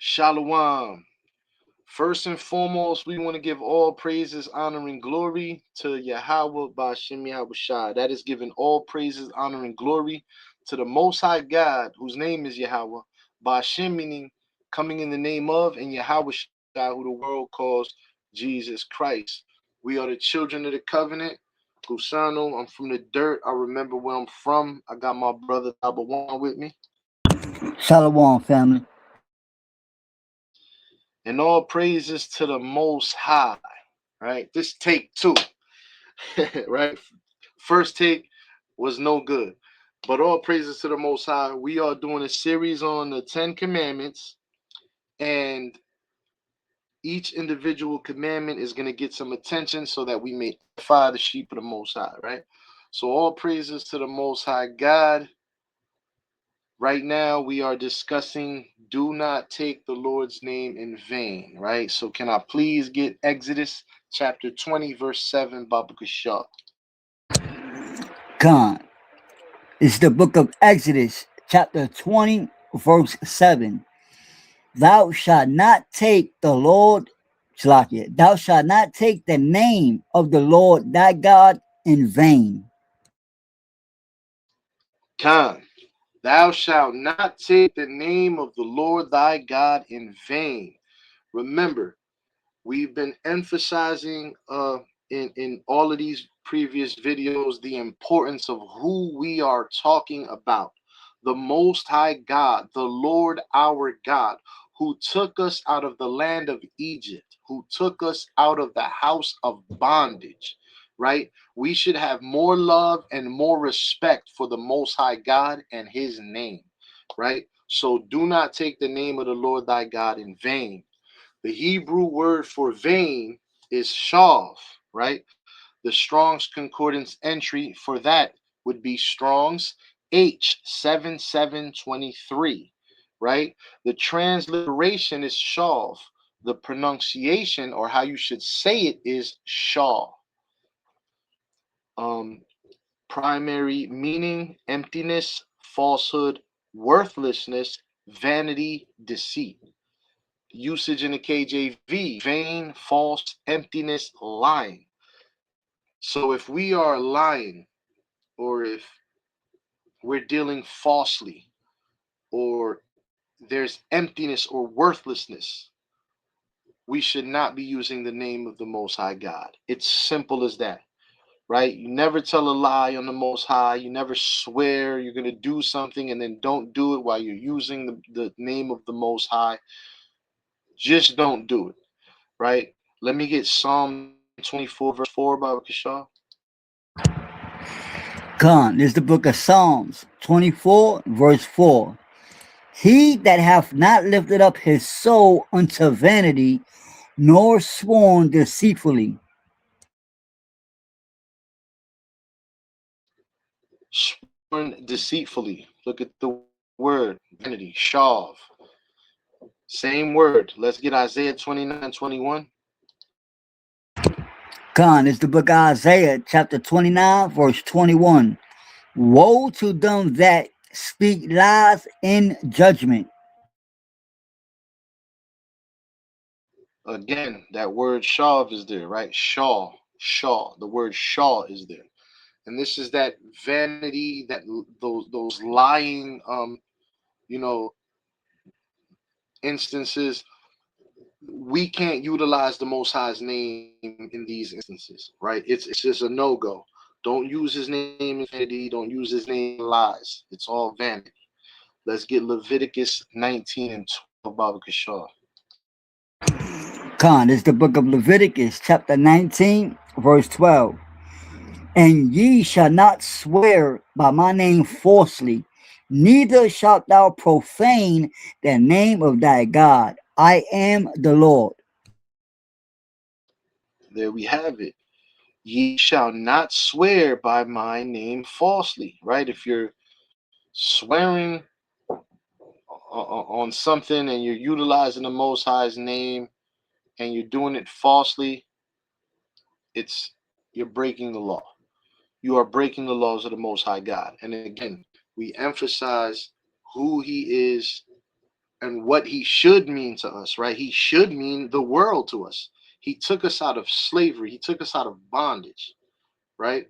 Shalom. First and foremost, we want to give all praises, honor, and glory to Yahweh Ba'ashem Yahushua. That is giving all praises, honor, and glory to the Most High God, whose name is Yahweh. Ba'ashem meaning coming in the name of, and Yahushua, who the world calls Jesus Christ. We are the children of the covenant. Gusano, I'm from the dirt. I remember where I'm from. I got my brother Tabawan with me. Shalom, family. And all praises to the Most High. Right? This take two. Right? First take was no good. But all praises to the Most High. We are doing a series on the 10 Commandments, and each individual commandment is going to get some attention so that we may edify the sheep of the Most High, right? So all praises to the Most High God. Right now, we are discussing do not take the Lord's name in vain, right? So can I please get Exodus chapter 20, verse 7, Baba Kashah? Khan. It's the book of Exodus, chapter 20, verse 7. Thou shalt not take the Lord, Shalakia, thou shalt not take the name of the Lord thy God in vain. Khan. Thou shalt not take the name of the Lord thy God in vain. Remember, we've been emphasizing in all of these previous videos the importance of who we are talking about. The Most High God, the Lord our God, who took us out of the land of Egypt, who took us out of the house of bondage, right? We should have more love and more respect for the Most High God and his name, right? So do not take the name of the Lord thy God in vain. The Hebrew word for vain is shav, right? The Strong's Concordance entry for that would be Strong's H7723, right? The transliteration is shav. The pronunciation, or how you should say it, is shaw. Primary meaning: emptiness, falsehood, worthlessness, vanity, deceit. Usage in the KJV: vain, false, emptiness, lying. So if we are lying, or if we're dealing falsely, or there's emptiness or worthlessness, we should not be using the name of the Most High God. It's simple as that, right? You never tell a lie on the Most High. You never swear you're going to do something and then don't do it while you're using the name of the Most High. Just don't do it, right? Let me get Psalm 24, verse 4, Baba Kishah. Khan. It's the book of Psalms, 24, verse 4. He that hath not lifted up his soul unto vanity, nor sworn deceitfully. Sworn deceitfully. Look at the word, vanity, shav. Same word. Let's get Isaiah 29:21. Khan. It's the book of Isaiah, chapter 29, verse 21. Woe to them that speak lies in judgment. Again, that word shav is there, right? Shaw. The word shaw is there. And this is that vanity, that those lying you know, instances. We can't utilize the Most High's name in these instances, right? It's just a no-go. Don't use his name in vanity. Don't use his name in lies. It's all vanity. Let's get Leviticus 19 and 12, Baba Kishar. Khan. It's the book of Leviticus, chapter 19, verse 12. And ye shall not swear by my name falsely, neither shalt thou profane the name of thy God. I am the Lord. There we have it. Ye shall not swear by my name falsely, right? If you're swearing on something and you're utilizing the Most High's name and you're doing it falsely, you're breaking the law. You are breaking the laws of the Most High God. And again, we emphasize who he is and what he should mean to us, right? He should mean the world to us. He took us out of slavery. He took us out of bondage, right?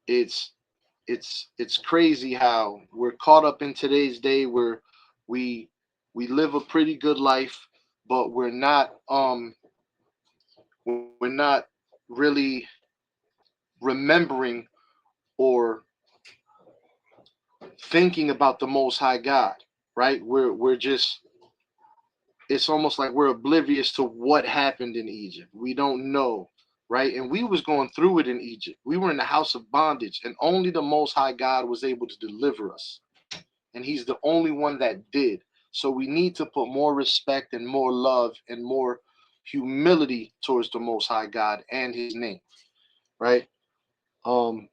It's it's crazy how we're caught up in today's day where we we live a pretty good life, but we're not really remembering or thinking about the most high God, right? We're just, it's almost like we're oblivious to what happened in Egypt. We don't know, right? And we was going through it in Egypt. We were in the house of bondage, and only the most high God was able to deliver us. And he's the only one that did. So we need to put more respect and more love and more humility towards the most high God and his name, right? Um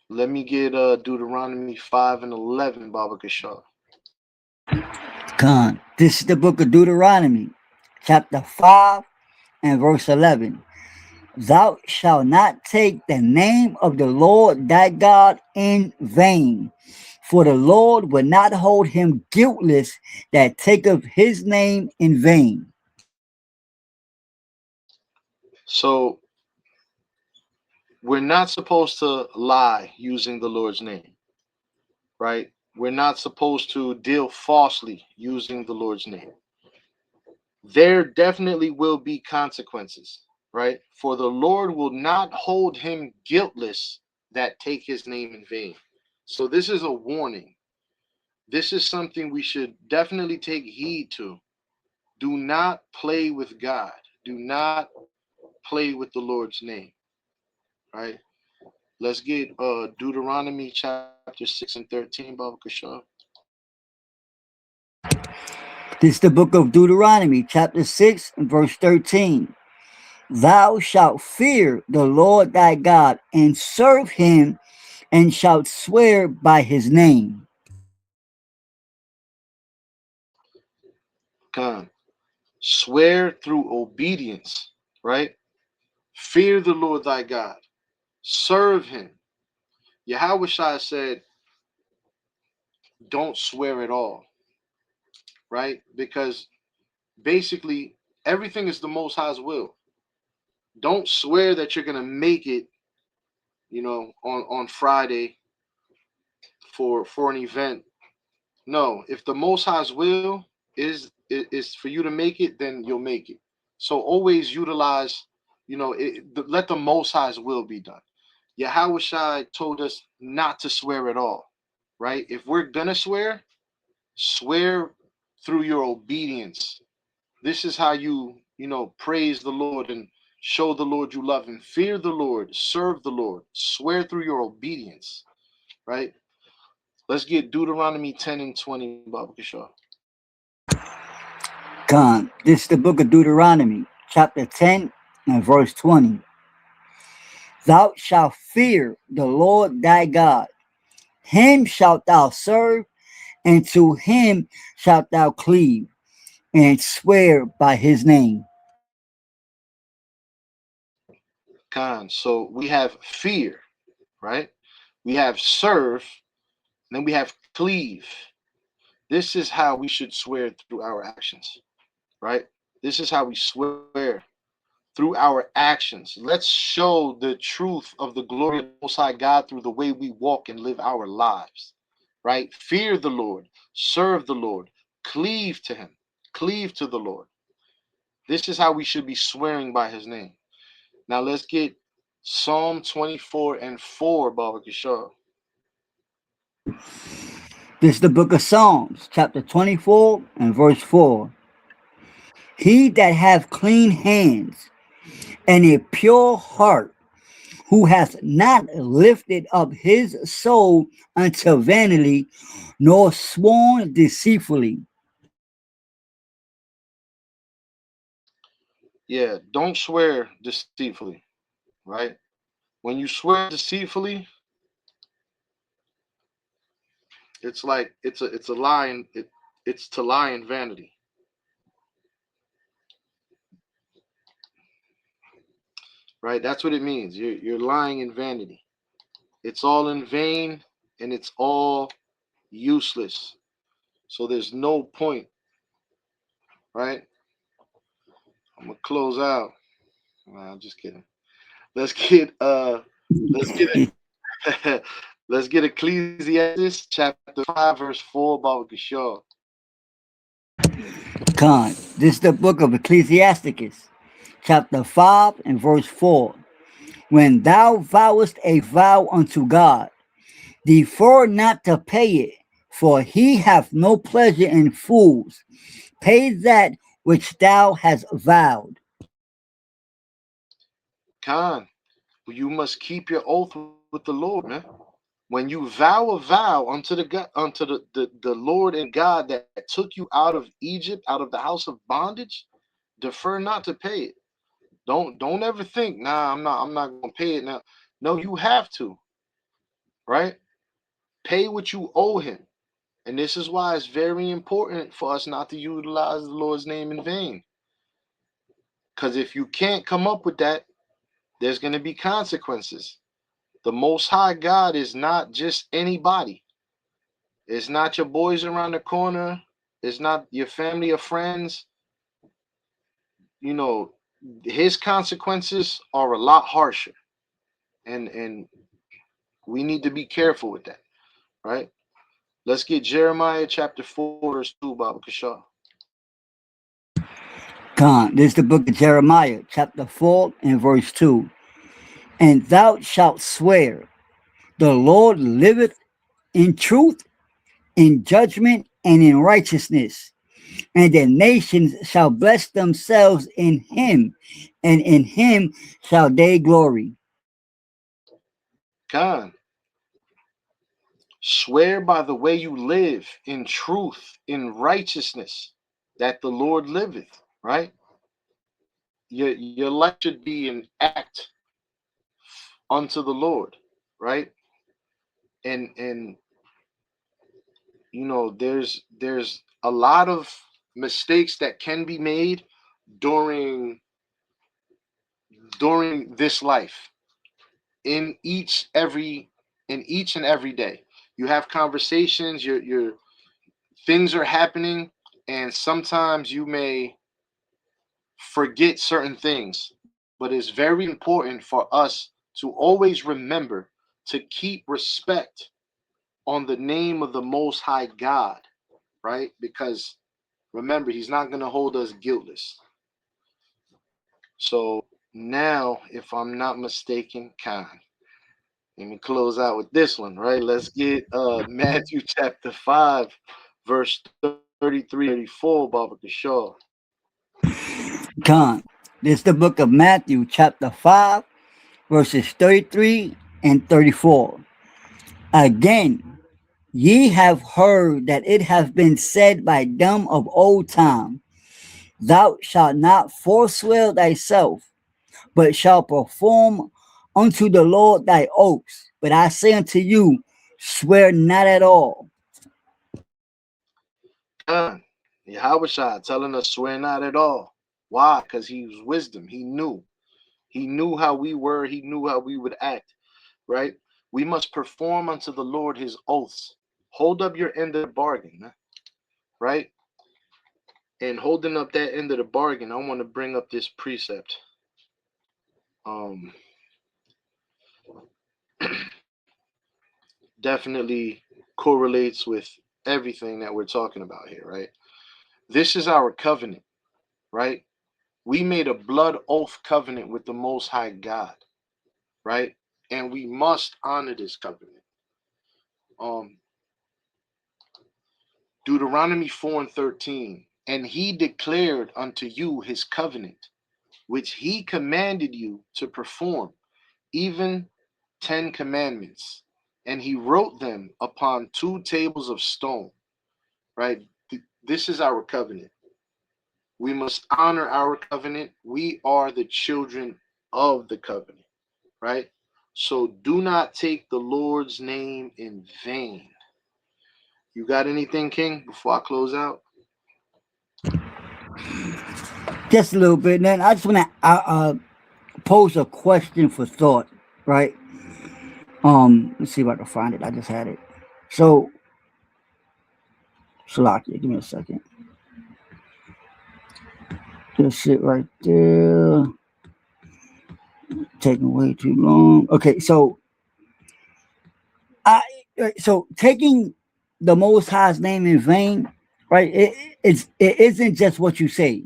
let me get Deuteronomy 5 and 11, Baba Kishar. Con. This is the book of Deuteronomy, chapter 5 and verse 11. Thou shalt not take the name of the Lord thy God in vain, for the Lord will not hold him guiltless that taketh his name in vain. So we're not supposed to lie using the Lord's name, right? We're not supposed to deal falsely using the Lord's name. There definitely will be consequences, right? For the Lord will not hold him guiltless that take his name in vain. So this is a warning. This is something we should definitely take heed to. Do not play with God. Do not play with the Lord's name, right? Let's get Deuteronomy chapter 6 and 13, Baba Kishar. This is the book of Deuteronomy, chapter 6 and verse 13. Thou shalt fear the Lord thy God and serve him, and shalt swear by his name. Come. Swear through obedience, right? Fear the Lord thy God. Serve him. Yahweh Shai said, don't swear at all, right? Because basically everything is the Most High's will. Don't swear that you're gonna make it, on Friday for an event. No, if the Most High's will is for you to make it, then you'll make it. So always utilize, let the Most High's will be done. Yahweh Shai told us not to swear at all, right? If we're gonna swear through your obedience. This is how you praise the Lord and show the Lord you love him. Fear the Lord, serve the Lord, swear through your obedience, right? Let's get Deuteronomy 10 and 20, Baba Kishar. Con. This is the book of Deuteronomy, chapter 10 and verse 20. Thou shalt fear the Lord thy God. Him shalt thou serve, and to him shalt thou cleave, and swear by his name. Khan. So we have fear, right? We have serve, and then we have cleave. This is how we should swear through our actions, right? This is how we swear through our actions. Let's show the truth of the glory of the Most High God through the way we walk and live our lives, right? Fear the Lord, serve the Lord, cleave to him, cleave to the Lord. This is how we should be swearing by his name. Now let's get Psalm 24 and 4, Baba Kishar. This is the book of Psalms, chapter 24 and verse 4. He that hath clean hands and a pure heart, who hath not lifted up his soul unto vanity, nor sworn deceitfully. Yeah, don't swear deceitfully, right? When you swear deceitfully, it's like it's a lie, it's to lie in vanity. Right? That's what it means. You're lying in vanity. It's all in vain and it's all useless. So there's no point, right? I'm gonna close out. Nah, I'm just kidding. Let's get let's get it let's get Ecclesiastes chapter 5 verse 4 Baba Kishore. Con. This is the book of Ecclesiasticus, chapter 5 and verse 4. When thou vowest a vow unto God, defer not to pay it, for he hath no pleasure in fools. Pay that which thou hast vowed. Khan, you must keep your oath with the Lord, man. When you vow a vow unto the God, unto the Lord and God that took you out of Egypt, out of the house of bondage, defer not to pay it. Don't ever think, nah, I'm not gonna pay it now. No, you have to, right? Pay what you owe him. And this is why it's very important for us not to utilize the Lord's name in vain. Because if you can't come up with that, there's going to be consequences. The Most High God is not just anybody. It's not your boys around the corner. It's not your family or friends. You know, his consequences are a lot harsher. And we need to be careful with that, right? Let's get Jeremiah chapter 4, verse 2, Baba Kashar. Con. This is the book of Jeremiah, chapter 4 and verse 2. And thou shalt swear, the Lord liveth in truth, in judgment, and in righteousness. And the nations shall bless themselves in him, and in him shall they glory. Khan, swear by the way you live in truth, in righteousness, that the Lord liveth, right? Your life should be an act unto the Lord, right? And there's a lot of mistakes that can be made during this life in each and every day. You have conversations, your things are happening, and sometimes you may forget certain things. But it's very important for us to always remember to keep respect on the name of the Most High God, right? Because remember, He's not going to hold us guiltless. So now, if I'm not mistaken, Khan, let me close out with this one, right? Let's get Matthew chapter 5, verse 33, 34, Baba Kishore. Con. This is the book of Matthew, chapter 5, verses 33 and 34. Again, ye have heard that it hath been said by them of old time, thou shalt not forswear thyself, but shalt perform unto the Lord thy oaths. But I say unto you, swear not at all. Khan, Yahushua telling us swear not at all. Why? Because he was wisdom. He knew. He knew how we were. He knew how we would act, right? We must perform unto the Lord his oaths. Hold up your end of the bargain, man, right? And holding up that end of the bargain, I want to bring up this precept. Definitely correlates with everything that we're talking about here, right? This is our covenant, right? We made a blood oath covenant with the Most High God, right? And we must honor this covenant. Deuteronomy 4 and 13. And he declared unto you his covenant, which he commanded you to perform, even 10 commandments. And he wrote them upon 2 tables of stone, right? This is our covenant. We must honor our covenant. We are the children of the covenant, right? So do not take the Lord's name in vain. You got anything, King, before I close out? Just a little bit. And then I just want to pose a question for thought, right? Let's see if I can find it. I just had it. So Shalakia, give me a second. This shit right there. Taking way too long. Okay, so I so taking the Most High's name in vain, right? It isn't just what you say;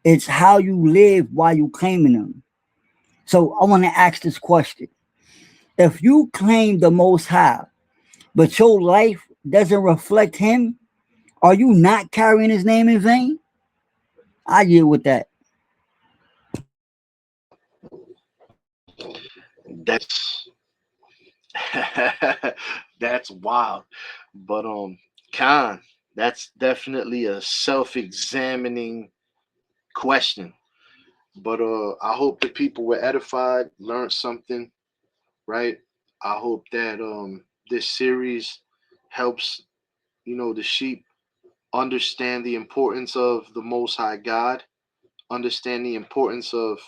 it's how you live while you claiming them. So I want to ask this question: if you claim the Most High, but your life doesn't reflect Him, are you not carrying His name in vain? I deal with that. That's that's wild. But Khan, that's definitely a self-examining question. But I hope the people were edified, learned something, right? I hope that this series helps, the sheep understand the importance of the Most High God, understand the importance of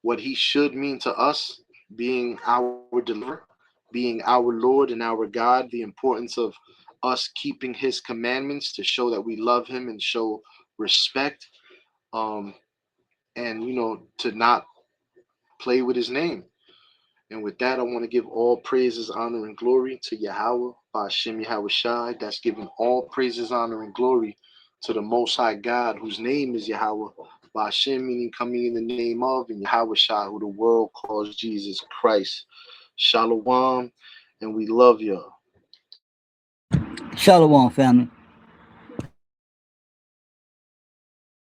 what He should mean to us, being our deliverer, being our Lord and our God, the importance of us keeping His commandments to show that we love Him and show respect, um, and to not play with His name. And with that, I want to give all praises, honor, and glory to Yahweh, Ba'ashem Yahweh Shai. That's giving all praises, honor, and glory to the Most High God, whose name is Yahweh. Ba'ashem, meaning coming in the name of, and Yahweh Shai, who the world calls Jesus Christ. Shalom, and we love y'all. Shalom, family.